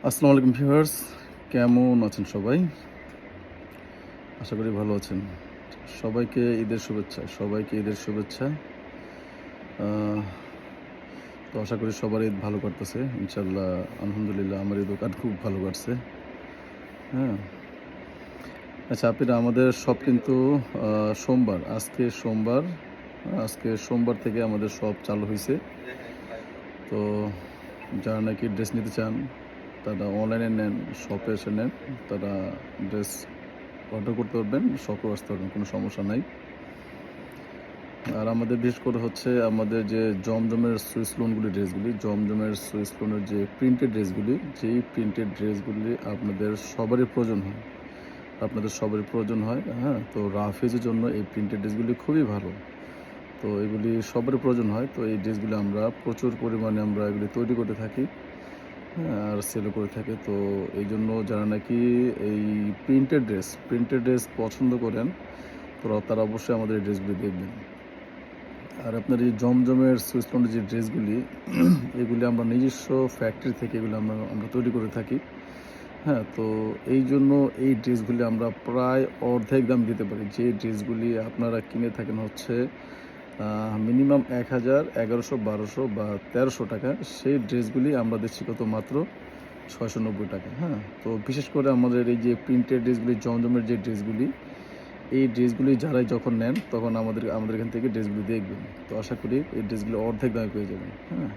আসসালামু আলাইকুম ভিউয়ার্স, কেমন আছেন সবাই? আশা করি ভালো আছেন। সবাইকে ঈদের শুভেচ্ছা। আহ, তো আশা করি সবার ঈদ ভালো কাটতেছে ইনশাল্লাহ। আলহামদুলিল্লাহ আমার ঈদও খুব ভালো কাটছে। হ্যাঁ, আচ্ছা আপনারা আমাদের সব কিন্তু সোমবার, আজকে সোমবার থেকে আমাদের সব চালু হয়েছে। তো যারা নাকি ড্রেস নিতে চান তারা অনলাইনে নেন, শপে এসে নেন, তারা ড্রেস অর্ডার করতে পারবেন, শপেও আসতে পারবেন, কোনো সমস্যা নাই। আর আমাদের বিশেষ করে হচ্ছে আমাদের যে জমজমের সুইস লোনের যে প্রিন্টেড ড্রেসগুলি, যেই প্রিন্টেড ড্রেসগুলি আপনাদের সবারই প্রয়োজন হয়। হ্যাঁ, তো রাফেজের জন্য এই প্রিন্টেড ড্রেসগুলি খুবই ভালো। তো এগুলি সবারই প্রয়োজন হয়। তো এই ড্রেসগুলি আমরা প্রচুর পরিমাণে এগুলি তৈরি করে থাকি, হ্যাঁ, আর সেলও করে থাকি। তো এই জন্য যারা নাকি এই প্রিন্টেড ড্রেস পছন্দ করেন, তো তারা অবশ্যই আমাদের এই ড্রেসগুলি দেখবেন। আর আপনার এই জমজমের সুইসলন্ডের যে ড্রেসগুলি, এগুলি আমরা নিজস্ব ফ্যাক্টরি থেকে এগুলো আমরা তৈরি করে থাকি। হ্যাঁ, তো এই জন্য এই ড্রেসগুলি আমরা প্রায় অর্ধেক দাম দিতে পারি। যে ড্রেসগুলি আপনারা কিনে থাকেন হচ্ছে মিনিমাম 1000, 1100, 1200 বা 1300 টাকা, সেই ড্রেসগুলি আমরা দিচ্ছি কত? মাত্র 690 টাকা। হ্যাঁ, তো বিশেষ করে আমাদের এই যে প্রিন্টেড ড্রেসগুলি, জমজমের যে ড্রেসগুলি, এই ড্রেসগুলি যারাই যখন নেন তখন আমাদের এখান থেকে ড্রেসগুলি দেখবেন। তো আশা করি এই ড্রেসগুলি অর্ধেক দামে পেয়ে যাবেন। হ্যাঁ,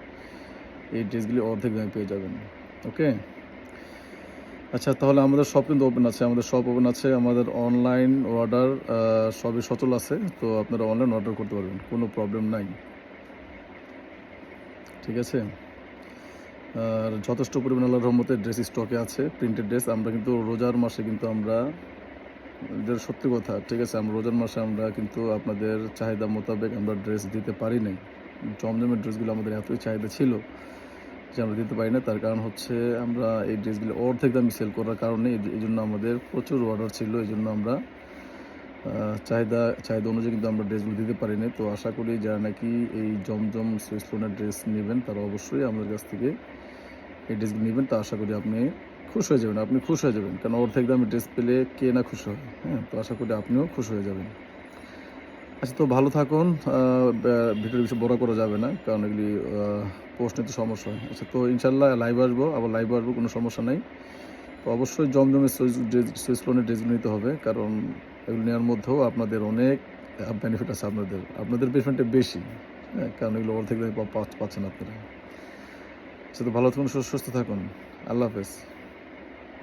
এই ড্রেসগুলি অর্ধেক দামে পেয়ে যাবেন। ওকে, আচ্ছা তাহলে আমাদের শপ কিন্তু ওপেন আছে। আমাদের অনলাইন অর্ডার সবই সচল আছে। তো আপনারা অনলাইন অর্ডার করতে পারবেন, কোনো প্রবলেম নাই। ঠিক আছে, আর যথেষ্ট পরিমাণ আল্লাহর রহমতে ড্রেস স্টকে আছে, প্রিন্টেড ড্রেস। আমরা কিন্তু রোজার মাসে কিন্তু যেটা সত্যি কথা, ঠিক আছে, রোজার মাসে আমরা কিন্তু আপনাদের চাহিদা মোতাবেক আমরা ড্রেস দিতে পারি নাই। জমজমের ড্রেসগুলো আমাদের এতই চাহিদা ছিল যে আমরা দিতে পারি না। তার কারণ হচ্ছে আমরা এই ড্রেসগুলো অর্ধেক দামে সেল করার কারণে এই জন্য আমাদের প্রচুর অর্ডার ছিল। এই জন্য আমরা চাহিদা অনুযায়ী কিন্তু আমরা ড্রেসগুলো দিতে পারি না। তো আশা করি যারা নাকি এই জমজম সুইস লোনের ড্রেস নেবেন তারা অবশ্যই আমাদের কাছ থেকে এই ড্রেসগুলো নেবেন। তো আশা করি আপনি খুশি হয়ে যাবেন, কারণ অর্ধেক দামে ড্রেস পেলে কে না খুশি হয়। হ্যাঁ, তো আশা করি আপনিও খুশি হয়ে যাবেন। আচ্ছা, তো ভালো থাকুন। ভিডিওর বেশি বড় করা যাবে না, কারণ এগুলি পোস্ট নিতে সমস্যা হয়। আচ্ছা, তো ইনশাল্লাহ লাইভ আসবো, কোনো সমস্যা নেই। তো অবশ্যই জমজমের সুইস লোনের ড্রেসগুলো নিতে হবে, কারণ এগুলো নেওয়ার মধ্যেও আপনাদের অনেক বেনিফিট আছে। আপনাদের বেনিফিটটা বেশি। হ্যাঁ, কারণ এগুলো অর্ধেক দামে পাচ্ছেন আপনারা। আচ্ছা, তো ভালো থাকুন, সুস্থ থাকুন। আল্লাহ হাফেজ।